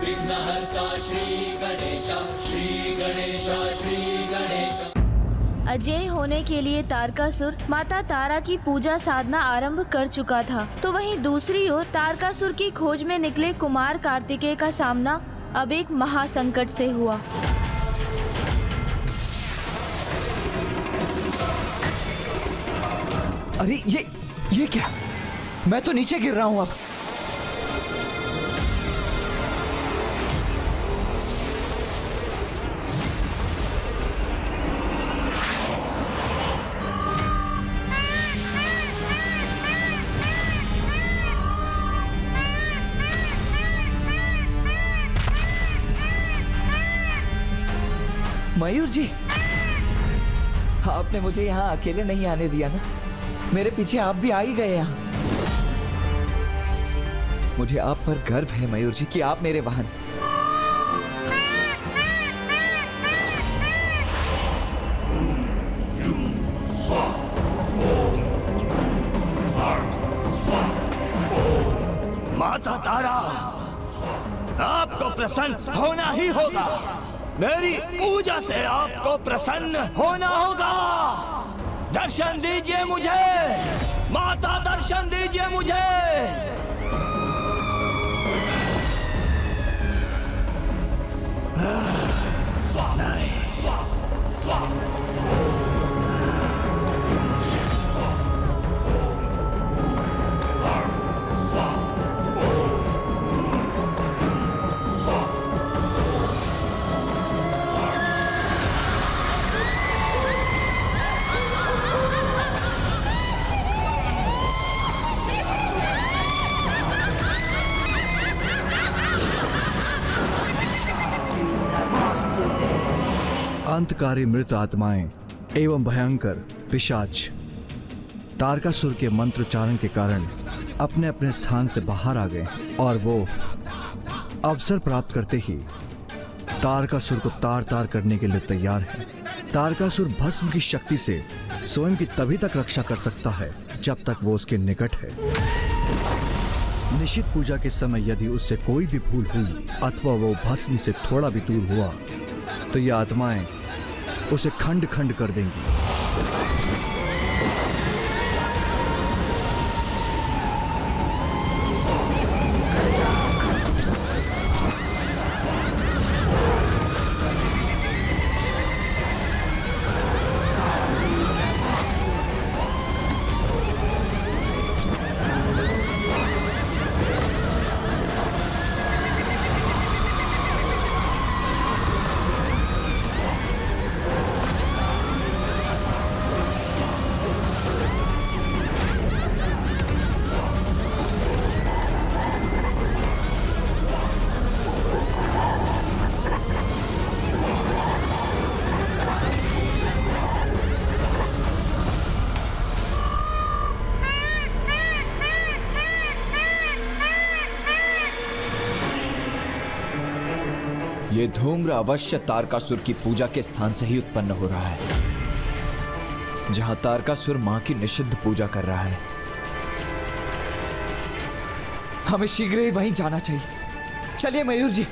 विघ्नहर्ता श्री गणेश, श्री गणेश, श्री गणेश। अजय होने के लिए तारकासुर माता तारा की पूजा साधना आरंभ कर चुका था, तो वहीं दूसरी ओर तारकासुर की खोज में निकले कुमार कार्तिकेय का सामना अब एक महासंकट से हुआ। अरे ये क्या? मैं तो नीचे गिर रहा हूं अब। मयूर जी, आपने मुझे यहाँ अकेले नहीं आने दिया ना? मेरे पीछे आप भी आ ही गए यहाँ। मुझे आप पर गर्व है मयूर जी कि आप मेरे वाहन। माता तारा, आपको प्रसन्न होना ही होगा। मेरी पूजा से आपको प्रसन्न होना होगा। दर्शन दीजिए मुझे माता, दर्शन दीजिए मुझे। नहीं। अंतकारी मृत आत्माएं एवं भयंकर पिशाच तारकासुर के मंत्रोच्चारण के कारण अपने अपने स्थान से बाहर आ गए और वो अवसर प्राप्त करते ही तारकासुर को तार तार करने के लिए तैयार है। तारकासुर भस्म की शक्ति से स्वयं की तभी तक रक्षा कर सकता है जब तक वो उसके निकट है। निश्चित पूजा के समय यदि उससे कोई भी भूल हुई अथवा वो भस्म से थोड़ा भी दूर हुआ तो ये आत्माएं उसे खंड खंड कर देंगी। ये धूम्र अवश्य तारकासुर की पूजा के स्थान से ही उत्पन्न हो रहा है, जहां तारकासुर मां की निषिद्ध पूजा कर रहा है। हमें शीघ्र ही वहीं जाना चाहिए। चलिए मयूर जी।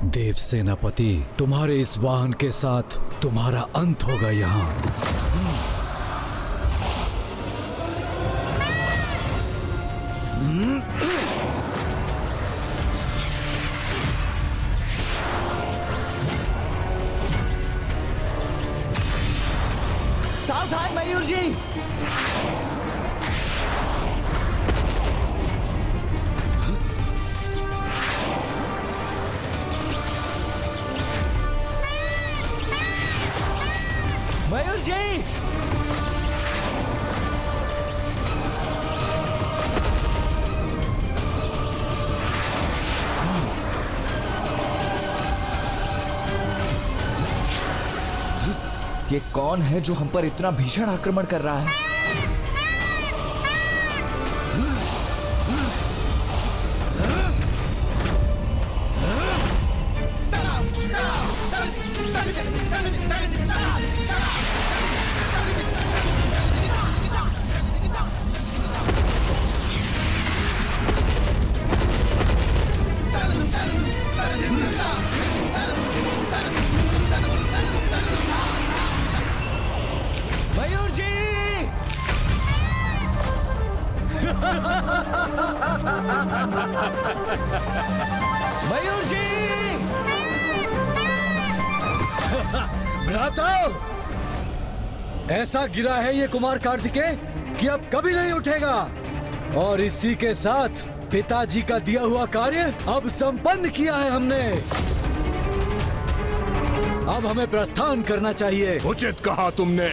देव सेनापति, तुम्हारे इस वाहन के साथ तुम्हारा अंत होगा यहाँ। सावधान मयूर जी। मयूर जी, ये कौन है जो हम पर इतना भीषण आक्रमण कर रहा है? मयूर जी! मयूर जी! भ्राता, ऐसा गिरा है ये कुमार कार्तिकेय कि अब कभी नहीं उठेगा। और इसी के साथ पिताजी का दिया हुआ कार्य अब संपन्न किया है हमने। अब हमें प्रस्थान करना चाहिए। उचित कहा तुमने।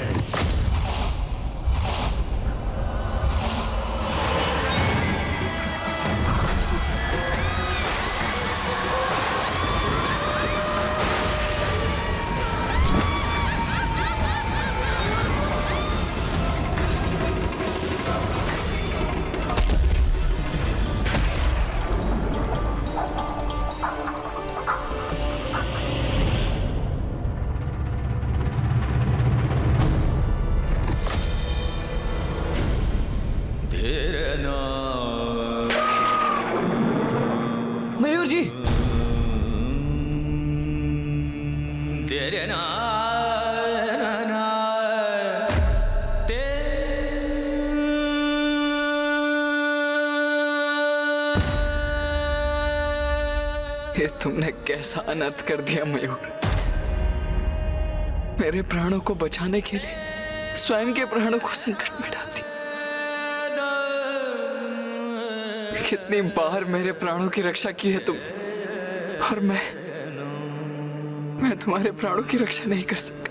मयूर जी! ये तुमने कैसा अनर्थ कर दिया मयूर। मेरे प्राणों को बचाने के लिए स्वयं के प्राणों को संकट में डाल दिया। कितनी बार मेरे प्राणों की रक्षा की है तुम, और मैं तुम्हारे प्राणों की रक्षा नहीं कर सका।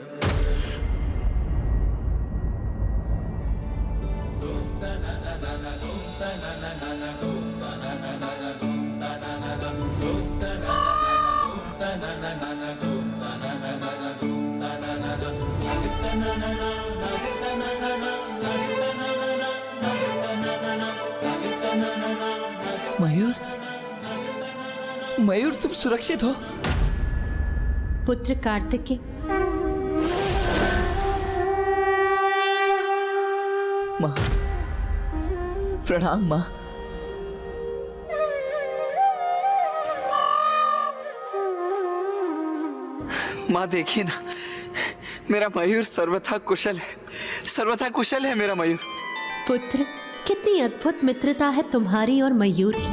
मयूर, मयूर तुम सुरक्षित हो? पुत्र कार्तिकेय, माँ, प्रणाम माँ। माँ देखिए ना, मेरा मयूर सर्वथा कुशल है, सर्वथा कुशल है मेरा मयूर। पुत्र, कितनी अद्भुत मित्रता है तुम्हारी और मयूर की।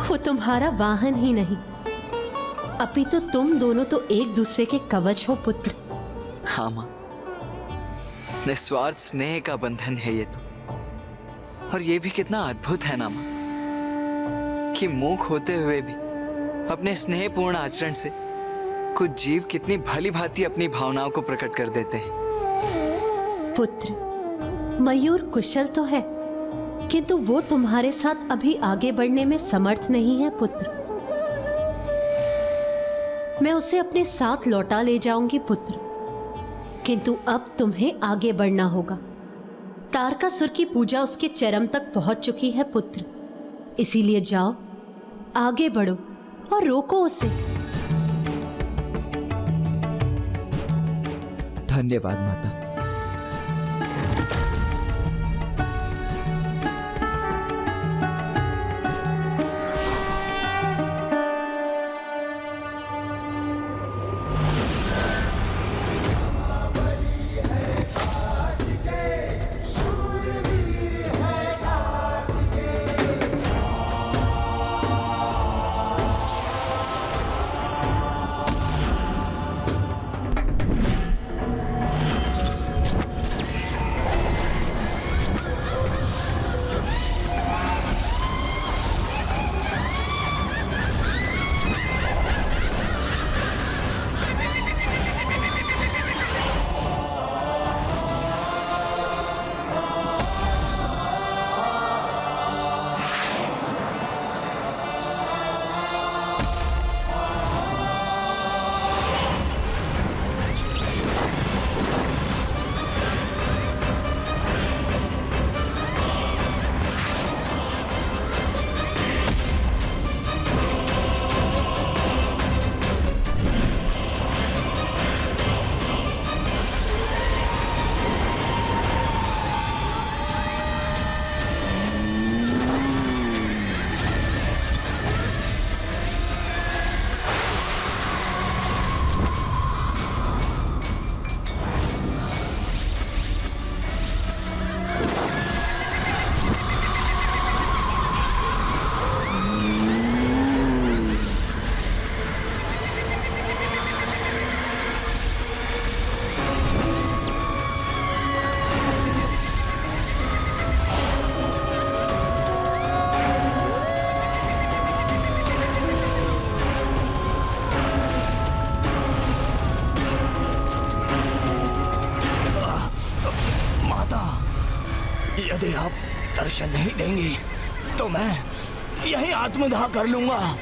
वो तुम्हारा वाहन ही नहीं, अपितु तुम दोनों तो एक दूसरे के कवच हो पुत्र। हाँ माँ, निस्वार्थ स्नेह का बंधन है ये तो। और ये भी कितना अद्भुत है ना माँ, कि मूक होते हुए भी अपने स्नेहपूर्ण आचरण से कुछ जीव कितनी भली भांति अपनी भावनाओं को प्रकट कर देते हैं। पुत्र, मयूर कुशल तो है, किंतु वो तुम्हारे साथ अभी आगे बढ़ने में समर्थ नहीं है पुत्र। मैं उसे अपने साथ लौटा ले जाऊंगी पुत्र, किंतु अब तुम्हें आगे बढ़ना होगा। तारकासुर की पूजा उसके चरम तक पहुंच चुकी है पुत्र, इसीलिए जाओ, आगे बढ़ो और रोको उसे। धन्यवाद माता। यदि आप दर्शन नहीं देंगे तो मैं यही आत्मदाह कर लूंगा।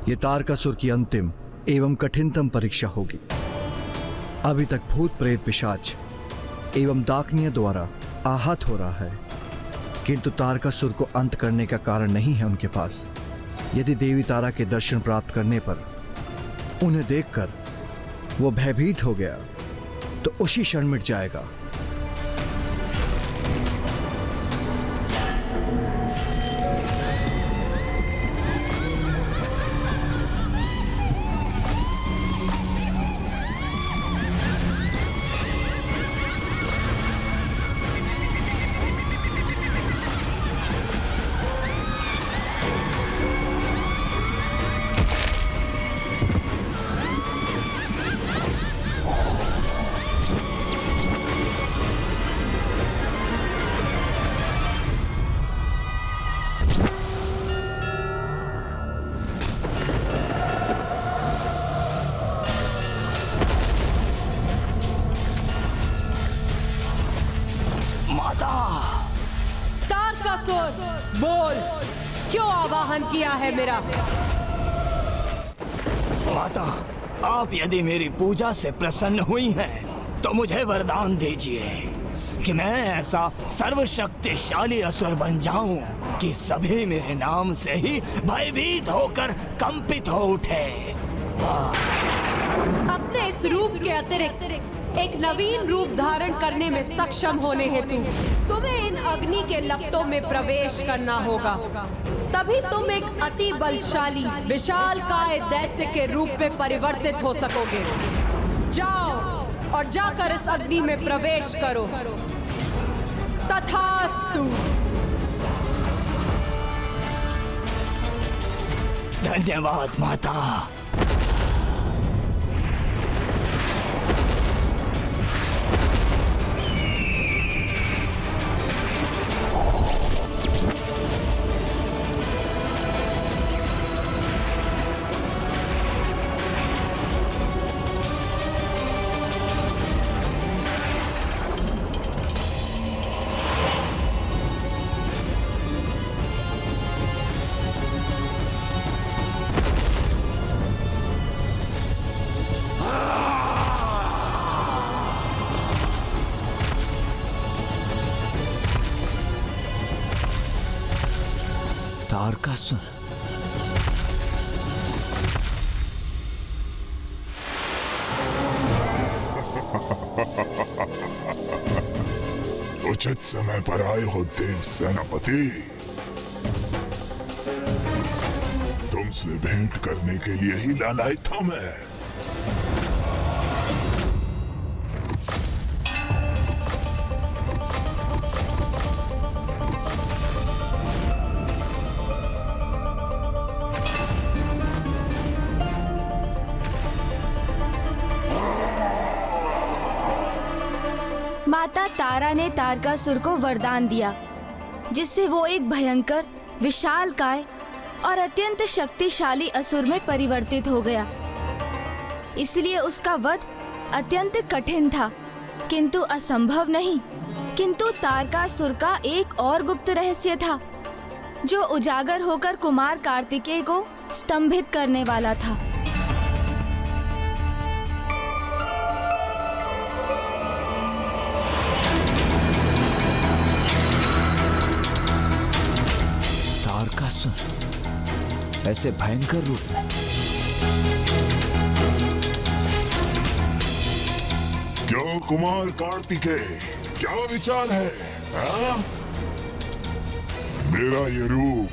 ये तारकासुर की अंतिम एवं कठिनतम परीक्षा होगी। अभी तक भूत प्रेत पिशाच एवं डाकनियों द्वारा आहत हो रहा है, किंतु तारकासुर को अंत करने का कारण नहीं है उनके पास। यदि देवी तारा के दर्शन प्राप्त करने पर उन्हें देखकर वो भयभीत हो गया तो उसी क्षण मिट जाएगा। तारकासुर, बोल, क्यों आवाहन किया है मेरा? माता, आप यदि मेरी पूजा से प्रसन्न हुई हैं, तो मुझे वरदान दीजिए कि मैं ऐसा सर्वशक्तिशाली असुर बन जाऊं कि सभी मेरे नाम से ही भयभीत होकर कंपित हो उठे। अपने इस रूप के अतिरिक्त एक नवीन रूप धारण करने में सक्षम होने हेतु तुम्हें इन अग्नि के लपटों में प्रवेश करना होगा। तभी तुम एक अति बलशाली विशालकाय दैत्य के रूप में परिवर्तित हो सकोगे। जाओ और जाकर इस अग्नि में प्रवेश करो। तथास्तु। धन्यवाद माता। तारकासुर, उचित समय पर आए हो देव सेनापति। तुमसे भेंट करने के लिए ही लाया था मैं। माता तारा ने तारकासुर को वरदान दिया, जिससे वो एक भयंकर, विशालकाय और अत्यंत शक्तिशाली असुर में परिवर्तित हो गया। इसलिए उसका वध अत्यंत कठिन था, किंतु असंभव नहीं। किंतु तारकासुर का एक और गुप्त रहस्य था, जो उजागर होकर कुमार कार्तिकेय को स्तंभित करने वाला था। तारकासुर ऐसे भयंकर रूप में? क्यों कुमार कार्तिकेय, क्या विचार है? हाँ? मेरा ये रूप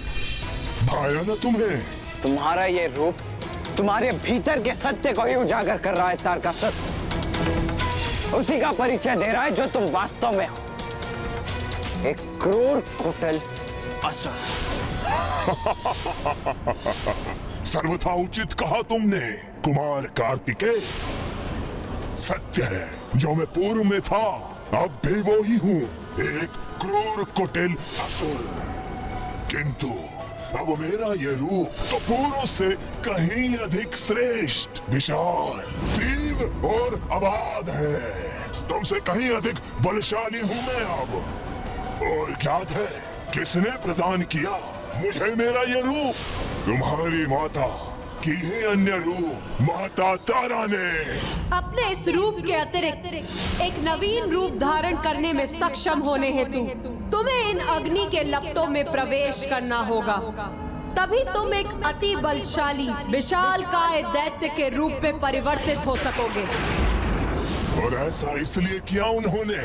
भाया न तुम्हें? तुम्हारा ये रूप तुम्हारे भीतर के सत्य को ही उजागर कर रहा है तारकासुर। उसी का परिचय दे रहा है जो तुम वास्तव में हो, एक क्रूर कुटिल असुर। सर्वथा उचित कहा तुमने कुमार कार्तिकेय। सत्य है, जो मैं पूर्व में था अब भी वो ही हूँ, एक क्रूर कुटिल असुर। किंतु अब मेरा ये रूप तो पूर्व से कहीं अधिक श्रेष्ठ, विशाल, तीव्र और अबाध है। तुमसे कहीं अधिक बलशाली हूँ मैं अब। और ज्ञात है किसने प्रदान किया मुझे मेरा ये रूप? तुम्हारी माता की ही अन्य रूप माता तारा ने। अपने इस रूप के अतिरिक्त एक नवीन रूप धारण करने में सक्षम होने हेतु तुम्हें इन अग्नि के लपटों में प्रवेश करना होगा। तभी तुम एक अति बलशाली विशालकाय दैत्य के रूप में परिवर्तित हो सकोगे। और ऐसा इसलिए किया उन्होंने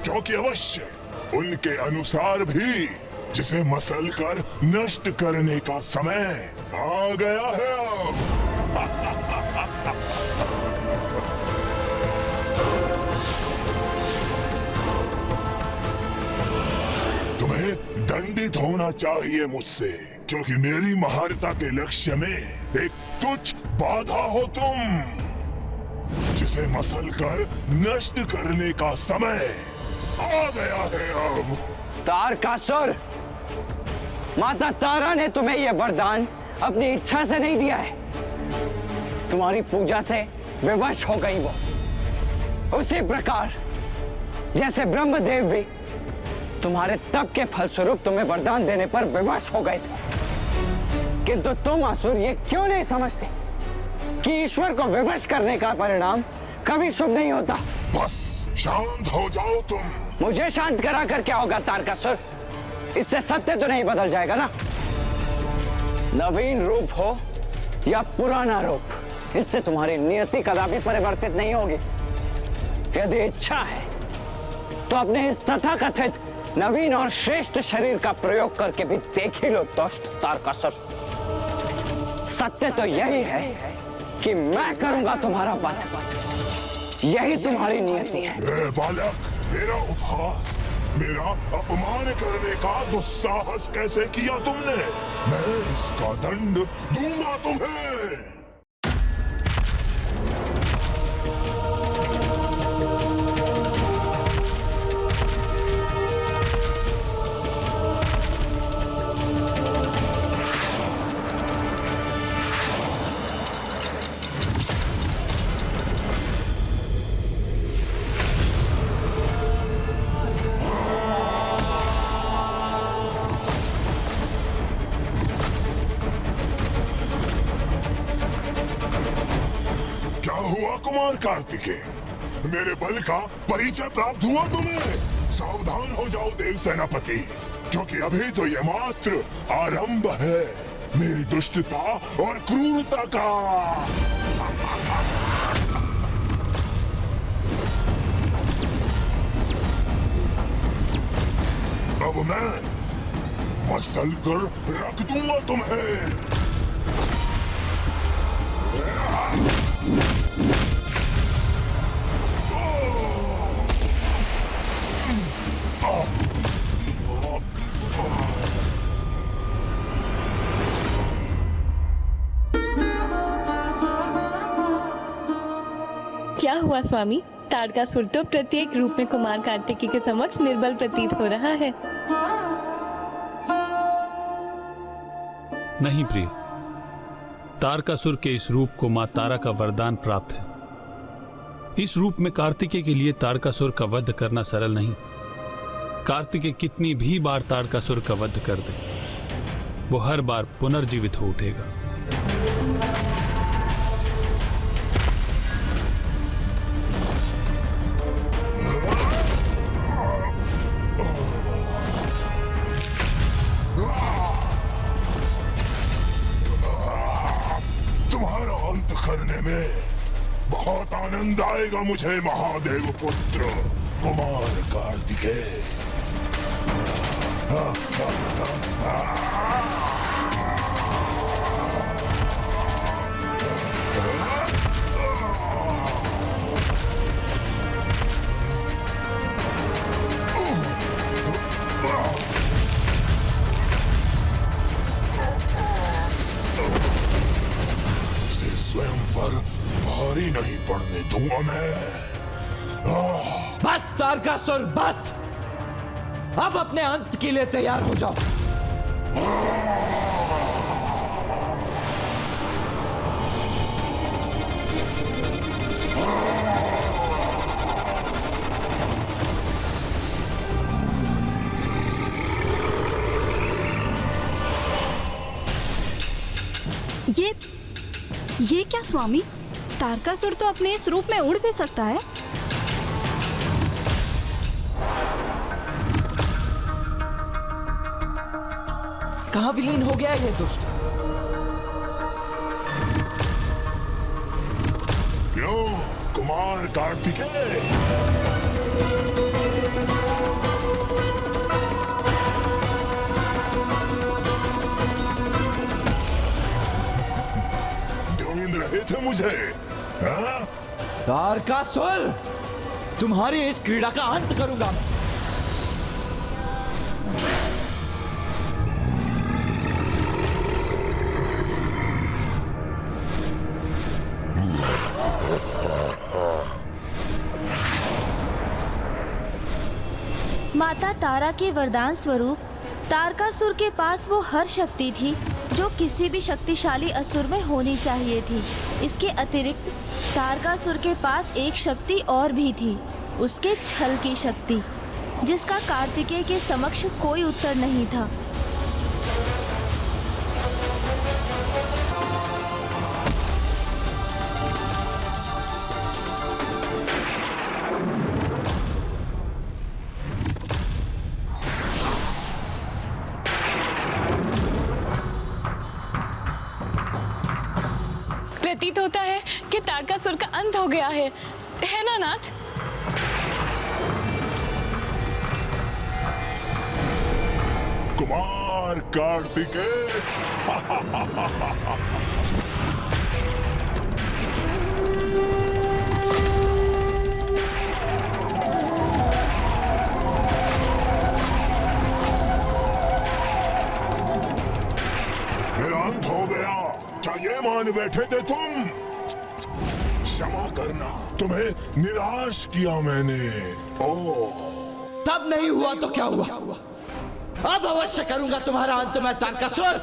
क्योंकि अवश्य उनके अनुसार भी जिसे मसल कर नष्ट करने का समय आ गया है अब। तुम्हें दंडित होना चाहिए मुझसे, क्योंकि मेरी महानता के लक्ष्य में एक तुच्छ बाधा हो तुम, जिसे मसल कर नष्ट करने का समय आ गया है अब। तारकासुर, माता तारा ने तुम्हें यह वरदान अपनी इच्छा से नहीं दिया है, तुम्हारी पूजा से विवश हो गई वो। उसी प्रकार जैसे ब्रह्मदेव भी तुम्हारे तप के फलस्वरूप तुम्हें वरदान देने पर विवश हो गए थे। किंतु तुम असुर ये क्यों नहीं समझते कि ईश्वर को विवश करने का परिणाम कभी शुभ नहीं होता। बस शांत हो जाओ तुम। मुझे शांत करा कर क्या होगा तारकासुर? इससे सत्य तो नहीं बदल जाएगा ना। नवीन रूप हो या पुराना रूप, इससे तुम्हारी नियति कदापि परिवर्तित नहीं होगी। यदि इच्छा है तो अपने इस तथाकथित नवीन और श्रेष्ठ शरीर का प्रयोग करके भी देख ही लो दुष्ट तारकासुर। सत्य तो यही है कि मैं करूंगा तुम्हारा वध, यही तुम्हारी नियति है। बालक, मेरा उपहास, मेरा अपमान करने का दुस्साहस कैसे किया तुमने? मैं इसका दंड दूंगा तुम्हें। कुमार कार्तिकेय, मेरे बल का परिचय प्राप्त हुआ तुम्हें? सावधान हो जाओ देव सेनापति, क्योंकि अभी तो यह मात्र आरंभ है मेरी दुष्टता और क्रूरता का। अब मैं मसल कर रख दूंगा तुम्हें। क्या हुआ स्वामी? तारकासुर तो प्रत्येक रूप में कुमार कार्तिकेय के समक्ष निर्बल प्रतीत हो रहा है। नहीं प्रिय, तारकासुर के इस रूप को मां तारा का वरदान प्राप्त है। इस रूप में कार्तिकेय के लिए तारकासुर का वध करना सरल नहीं। कार्तिकेय कितनी भी बार तारकासुर का वध कर दे, वो हर बार पुनर्जीवित हो उठेगा। तुम्हारा अंत करने में बहुत आनंद आएगा मुझे महादेव पुत्र कुमार कार्तिकेय। इसे स्वयं पर भारी नहीं पड़ने दूंगा मैं। बस तारकासुर बस, अब अपने अंत के लिए तैयार हो जाओ। ये क्या स्वामी? तारकासुर तो अपने इस रूप में उड़ भी सकता है। कहाँ विलीन हो गया ये दुष्ट? क्यों कुमार कार्तिकेय? ढूंढ रहे थे मुझे, हाँ? तारकासुर, तुम्हारी इस क्रीड़ा का अंत करूंगा मैं। माता तारा के वरदान स्वरूप तारकासुर के पास वो हर शक्ति थी जो किसी भी शक्तिशाली असुर में होनी चाहिए थी। इसके अतिरिक्त तारकासुर के पास एक शक्ति और भी थी, उसके छल की शक्ति, जिसका कार्तिकेय के समक्ष कोई उत्तर नहीं था। प्रतीत होता है कि तारकासुर का अंत हो गया है ना नाथ? कुमार कार्तिकेय, मेरा अंत हो गया, क्या ये मान बैठे थे तुम? क्षमा करना, तुम्हें निराश किया मैंने। तब नहीं हुआ तो क्या हुआ? अब अवश्य करूंगा तुम्हारा अंत मैं, तारकासुर।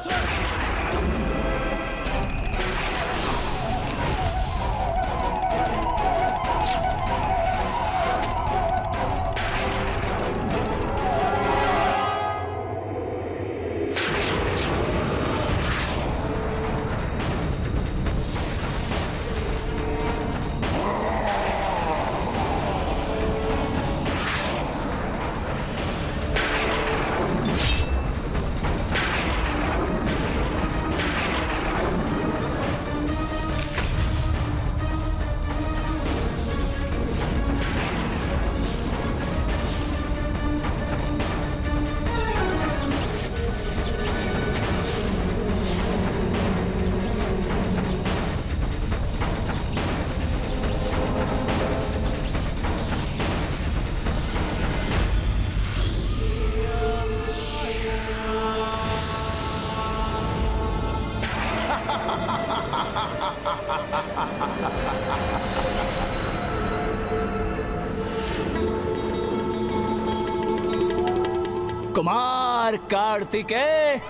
कुमार कार्तिकेय,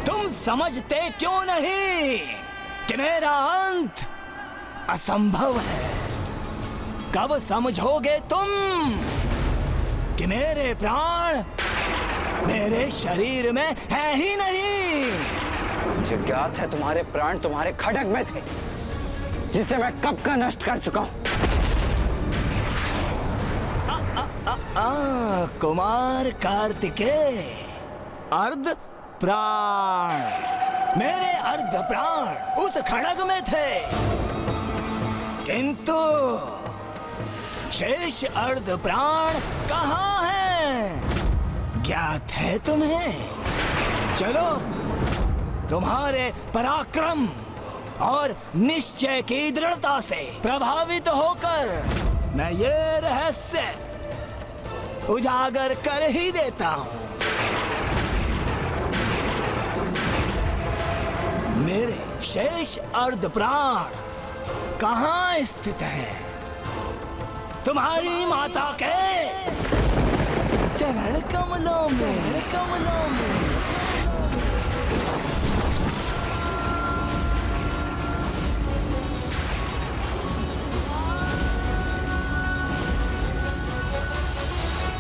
तुम समझते क्यों नहीं कि मेरा अंत असंभव है? कब समझोगे तुम कि मेरे प्राण मेरे शरीर में है ही नहीं? मुझे ज्ञात है तुम्हारे प्राण तुम्हारे खड्ग में थे, जिसे मैं कब का नष्ट कर चुका हूं। कुमार कार्तिकेय, अर्ध प्राण, मेरे अर्ध प्राण उस खड्ग में थे, किंतु शेष अर्ध प्राण कहाँ हैं? ज्ञात है तुम्हें? चलो, तुम्हारे पराक्रम और निश्चय की दृढ़ता से प्रभावित होकर मैं ये रहस्य उजागर कर ही देता हूं। मेरे शेष अर्ध प्राण कहाँ स्थित है? तुम्हारी माता के चरण कमलों में।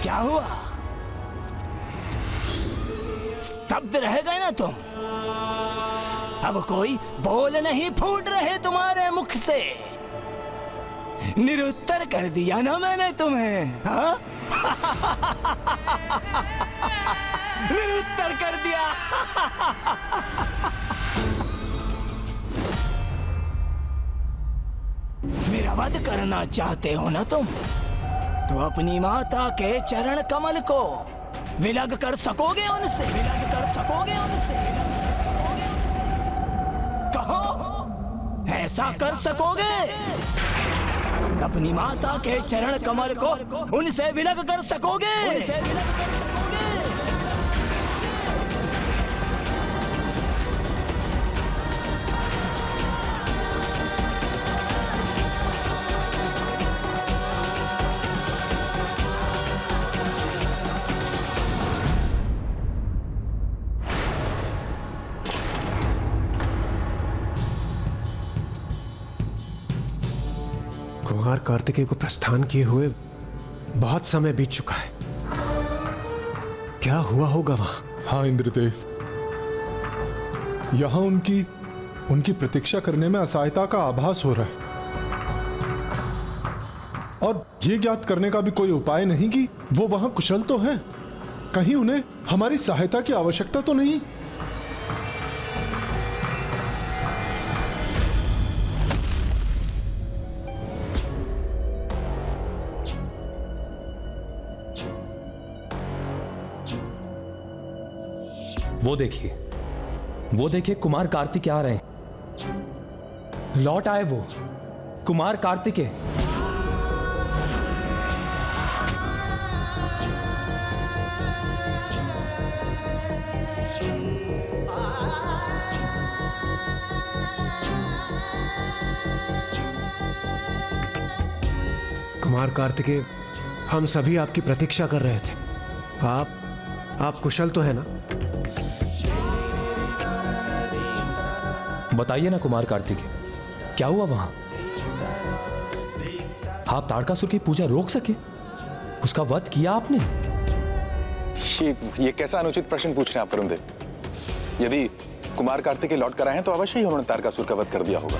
क्या हुआ? स्तब्ध रह गए ना तुम? अब कोई बोल नहीं फूट रहे तुम्हारे मुख से। निरुत्तर कर दिया ना मैंने तुम्हें, हाँ? निरुत्तर कर दिया। मेरा वध करना चाहते हो ना तुम? तो अपनी माता के चरण कमल को विलग कर सकोगे उनसे? विलग कर सकोगे उनसे? कहो, ऐसा कर सकोगे? अपनी माता के चरण कमल को उनसे विलग कर सकोगे? उनसे विलग कर सकोगे? कुमार कार्तिकेय को प्रस्थान किए हुए बहुत समय बीत चुका है। क्या हुआ होगा वहां? हाँ इंद्रदेव, यहाँ उनकी प्रतीक्षा करने में असहायता का आभास हो रहा है, और ये ज्ञात करने का भी कोई उपाय नहीं कि वो वहां कुशल तो हैं, कहीं उन्हें हमारी सहायता की आवश्यकता तो नहीं। वो देखिए कुमार कार्तिकेय आ रहे हैं। लौट आए वो कुमार कार्तिकेय। कुमार कार्तिकेय, हम सभी आपकी प्रतीक्षा कर रहे थे। आप कुशल तो है ना? बताइए ना कुमार कार्तिकेय, क्या हुआ वहां? आप तारकासुर की पूजा रोक सके? उसका वध किया आपने? ये कैसा अनुचित प्रश्न पूछ रहे हैं आप वरुणदेव? यदि कुमार कार्तिकेय लौट कर आए हैं तो अवश्य ही उन्होंने तारकासुर का वध कर दिया होगा।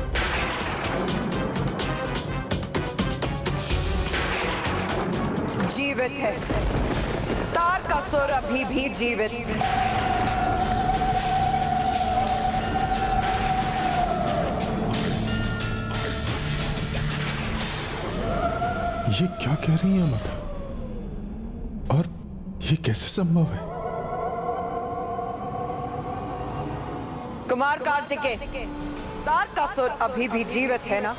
जीवित है, तारकासुर अभी भी जीवित है। ये क्या कह रही है माता? और ये कैसे संभव है? कुमार कार्तिकेय, तारकासुर अभी भी जीवित है ना?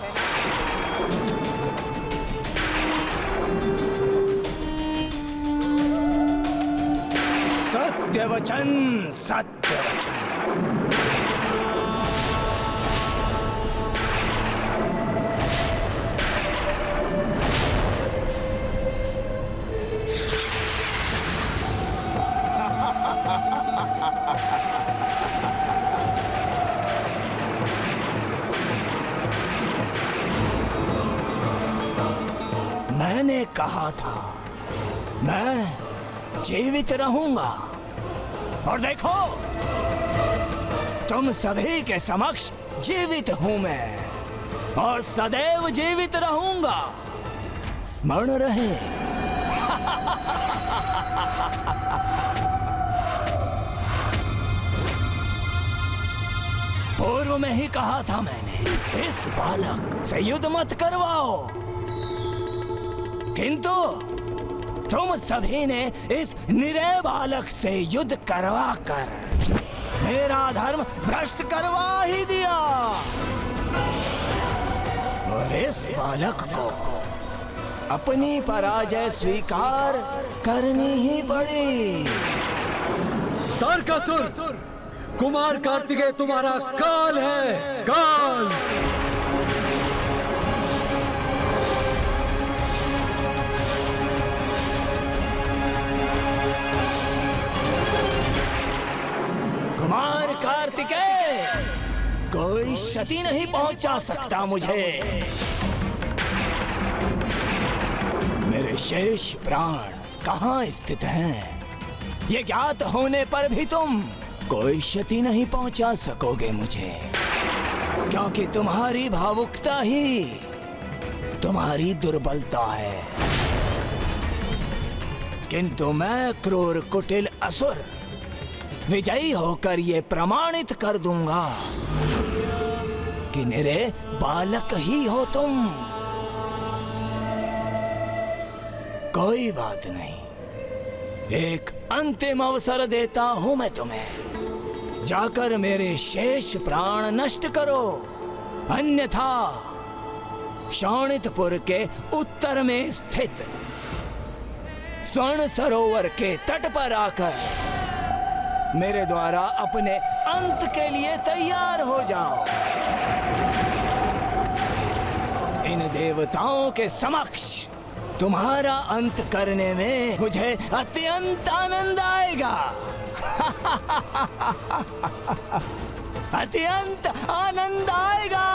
सत्य वचन, सत्य वचन। मैंने कहा था मैं जीवित रहूंगा, और देखो तुम सभी के समक्ष जीवित हूं मैं, और सदैव जीवित रहूंगा। स्मरण रहे। पूर्व में ही कहा था मैंने, इस बालक से युद्ध मत करवाओ, किंतु तुम सभी ने इस निरय बालक से युद्ध करवा कर मेरा धर्म भ्रष्ट करवा ही दिया, और इस बालक को अपनी पराजय स्वीकार करनी ही पड़ी। तारकासुर, कुमार कार्तिकेय तुम्हारा काल है, काल। कुमार कार्तिकेय, कोई क्षति नहीं पहुंचा सकता मुझे। मेरे शेष प्राण कहाँ स्थित हैं, ये ज्ञात होने पर भी तुम कोई क्षति नहीं पहुंचा सकोगे मुझे, क्योंकि तुम्हारी भावुकता ही तुम्हारी दुर्बलता है। किंतु मैं क्रूर कुटिल असुर विजयी होकर ये प्रमाणित कर दूंगा कि मेरे बालक ही हो तुम। कोई बात नहीं, एक अंतिम अवसर देता हूं मैं तुम्हें। जाकर मेरे शेष प्राण नष्ट करो, अन्यथा शोणितपुर के उत्तर में स्थित स्वर्ण सरोवर के तट पर आकर मेरे द्वारा अपने अंत के लिए तैयार हो जाओ। इन देवताओं के समक्ष तुम्हारा अंत करने में मुझे अत्यंत आनंद आएगा। अत्यंत आनंद आएगा।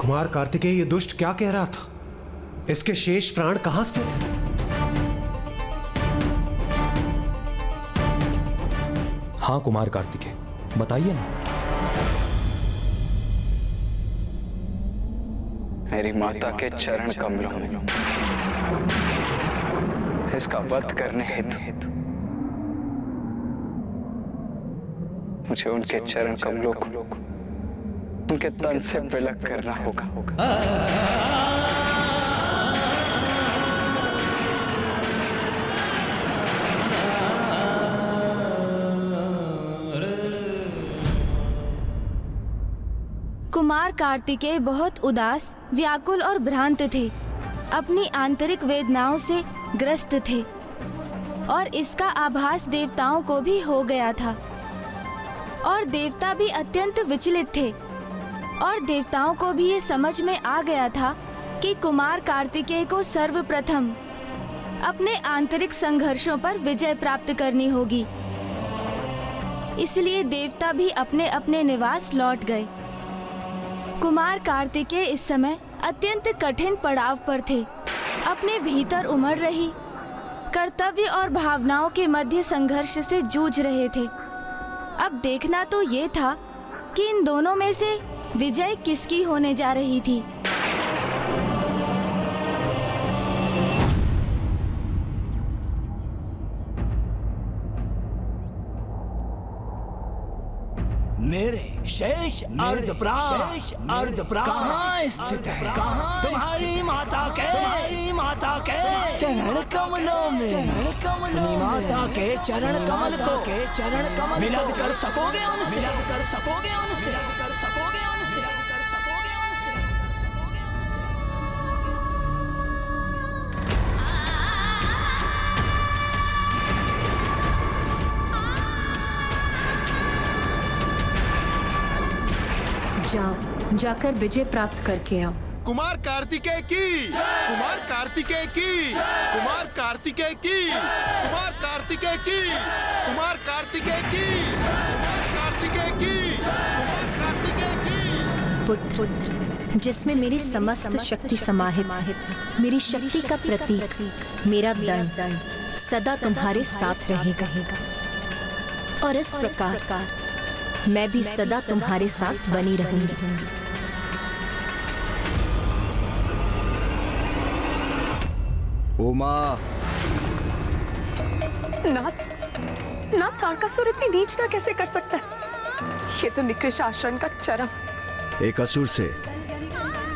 कुमार कार्तिकेय, ये दुष्ट क्या कह रहा था? इसके शेष प्राण कहां स्थित हैं? हाँ कुमार कार्तिकेय, बताइए ना। मेरी माता के चरण कमलों में इसका वध करने हेतु मुझे उनके चरण कमलों को उनके तन से विलग करना होगा। कुमार कार्तिकेय बहुत उदास, व्याकुल और भ्रांत थे। अपनी आंतरिक वेदनाओं से ग्रस्त थे और इसका आभास देवताओं को भी हो गया था। और देवता भी अत्यंत विचलित थे और देवताओं को भी ये समझ में आ गया था कि कुमार कार्तिकेय को सर्वप्रथम अपने आंतरिक संघर्षों पर विजय प्राप्त करनी होगी। इसलिए देवता भी अपने अपने निवास लौट गए। कुमार कार्तिकेय इस समय अत्यंत कठिन पड़ाव पर थे। अपने भीतर उमड़ रही कर्तव्य और भावनाओं के मध्य संघर्ष से जूझ रहे थे। अब देखना तो ये था कि इन दोनों में से विजय किसकी होने जा रही थी। मेरे शेष अर्ध प्राण कहाँ स्थित है? तुम्हारी माता के चरण कमलों में। अपनी माता के चरण कमल को मिलद कर सकोगे उनसे। जाओ, जाकर विजय प्राप्त करके आओ। कुमार कार्तिकेय की, कुमार कार्तिकेय की, कुमार कार्तिकेय की, कुमार कार्तिकेय की, कुमार कार्तिकेय की, कुमार कार्तिकेय की, कुमार कार्तिकेय की। पुत्र जिसमें मेरी समस्त शक्ति समाहित है, मेरी शक्ति का प्रतीक मेरा दंड सदा तुम्हारे साथ रहेगा और इस प्रकार मैं भी सदा तुम्हारे साथ बनी रहूंगी। उमा। नाथ, तारकासुर इतनी नीचता कैसे कर सकता है? ये तो निकृष्ट आचरण का चरम। एक असुर से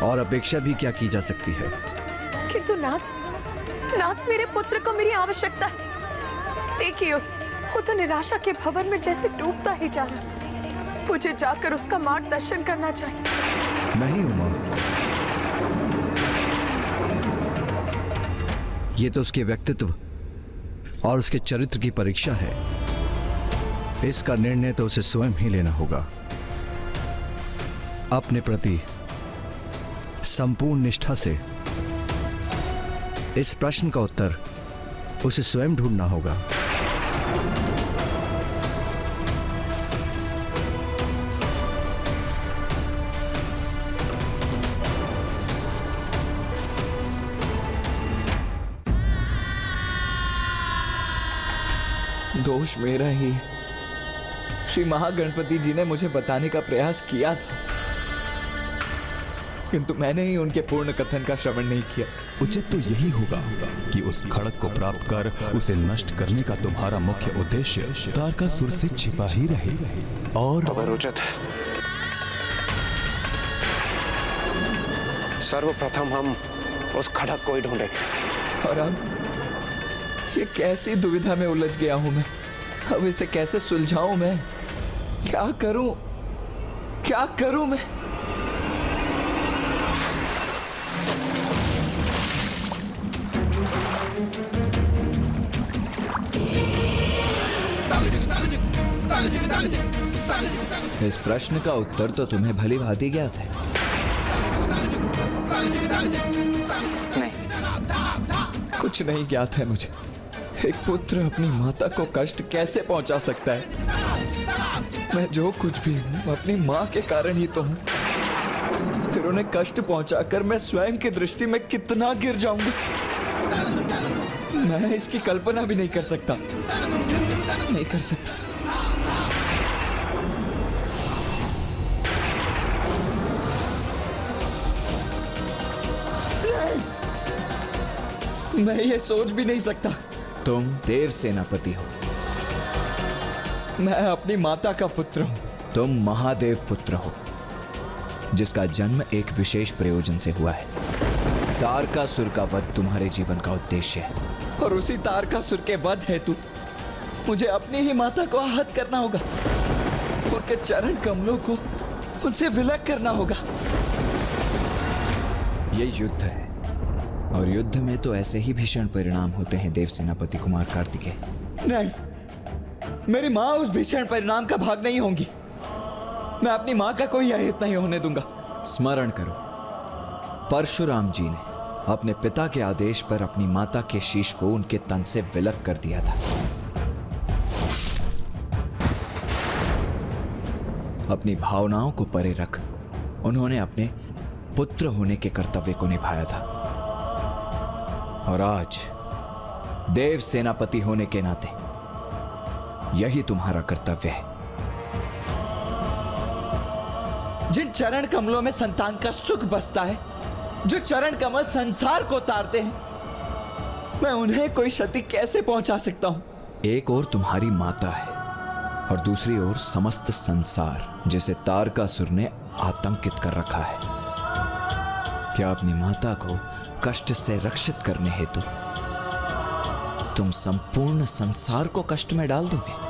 और अपेक्षा भी क्या की जा सकती है? किंतु नाथ मेरे पुत्र को मेरी आवश्यकता है। देखिए वो तो निराशा के भंवर में जैसे डूबता ही जा रहा है। मुझे जाकर उसका मार्गदर्शन करना चाहिए। नहीं उमा, ये तो उसके व्यक्तित्व और उसके चरित्र की परीक्षा है। इसका निर्णय तो उसे स्वयं ही लेना होगा। अपने प्रति संपूर्ण निष्ठा से इस प्रश्न का उत्तर उसे स्वयं ढूंढना होगा। दोष मेरा ही है। श्री महागणपति जी ने मुझे बताने का प्रयास किया था, किंतु मैंने ही उनके पूर्ण कथन का श्रवण नहीं किया। उचित तो यही होगा कि उस खड़क को प्राप्त कर उसे नष्ट करने का तुम्हारा मुख्य उद्देश्य तारकासुर से छिपा ही रहे। और उचित सर्वप्रथम हम उस खड़क को ही ढूंढेंगे। और अब ये कैसी दुविधा में उलझ गया हूं मैं। अब इसे कैसे सुलझाऊं मैं? क्या करूं? क्या करूं मैं? इस प्रश्न का उत्तर तो तुम्हें भली भांति ज्ञात है। नहीं, कुछ नहीं ज्ञात है मुझे। एक पुत्र अपनी माता को कष्ट कैसे पहुंचा सकता है? मैं जो कुछ भी हूं अपनी मां के कारण ही तो हूं। फिर उन्हें कष्ट पहुंचाकर मैं स्वयं की दृष्टि में कितना गिर जाऊंगा, मैं इसकी कल्पना भी नहीं कर सकता। नहीं कर सकता। मैं ये सोच भी नहीं सकता। तुम देव सेनापति हो, मैं अपनी माता का पुत्र हूं। तुम महादेव पुत्र हो, जिसका जन्म एक विशेष प्रयोजन से हुआ है। तारकासुर का वध तुम्हारे जीवन का उद्देश्य है, और उसी तारकासुर के वध हेतु मुझे अपनी ही माता को आहत करना होगा। उनके चरण कमलों को उनसे विलग करना होगा। ये युद्ध है, और युद्ध में तो ऐसे ही भीषण परिणाम होते हैं देव सेनापति कुमार कार्तिकेय। नहीं, मेरी मां उस भीषण परिणाम का भाग नहीं होंगी। मैं अपनी मां का कोई अहित नहीं होने दूंगा। स्मरण करो, परशुराम जी ने अपने पिता के आदेश पर अपनी माता के शीश को उनके तन से विलग कर दिया था। अपनी भावनाओं को परे रख उन्होंने अपने पुत्र होने के कर्तव्य को निभाया था। और आज देव सेनापति होने के नाते यही तुम्हारा कर्तव्य है। जिन चरण कमलों में संतान का सुख बसता है, जो चरण कमल संसार को तारते हैं, मैं उन्हें कोई क्षति कैसे पहुंचा सकता हूं? एक ओर तुम्हारी माता है, और दूसरी ओर समस्त संसार, जिसे तारकासुर ने आतंकित कर रखा है। क्या अपनी माता को कष्ट से रक्षित करने हेतु तुम संपूर्ण संसार को कष्ट में डाल दोगे?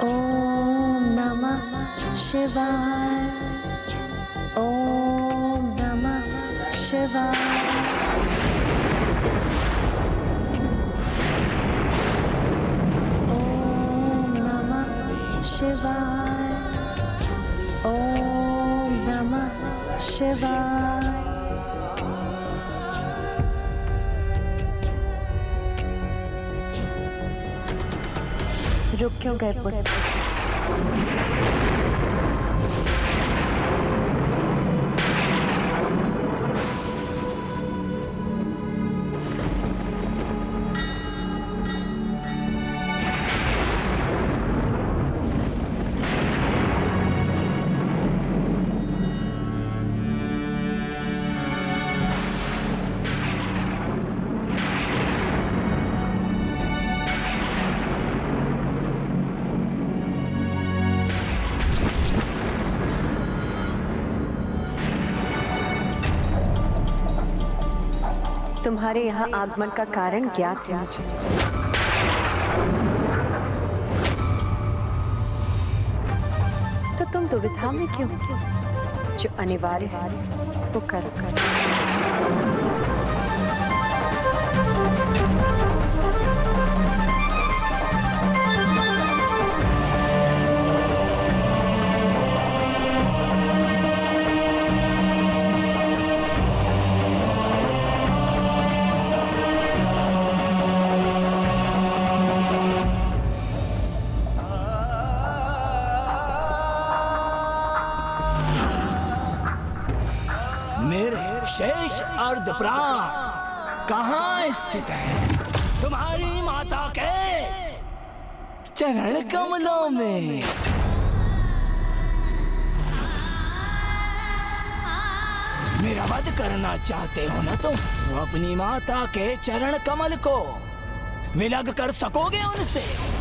ओम नमः शिवाय। ओम नमः शिवाय। ओम नमः शिवाय। ओम नमः शिवाय। रुक क्यों गए पुत्र? तुम्हारे यहाँ आगमन का कारण ज्ञात है मुझे। तो तुम दुविधा में क्यों? जो अनिवार्य है वो करो। शेष अर्धप्राण कहाँ स्थित है? तुम्हारी माता के चरण कमलों में। मेरा वध करना चाहते हो ना तुम, तो अपनी माता के चरण कमल को विलग कर सकोगे उनसे?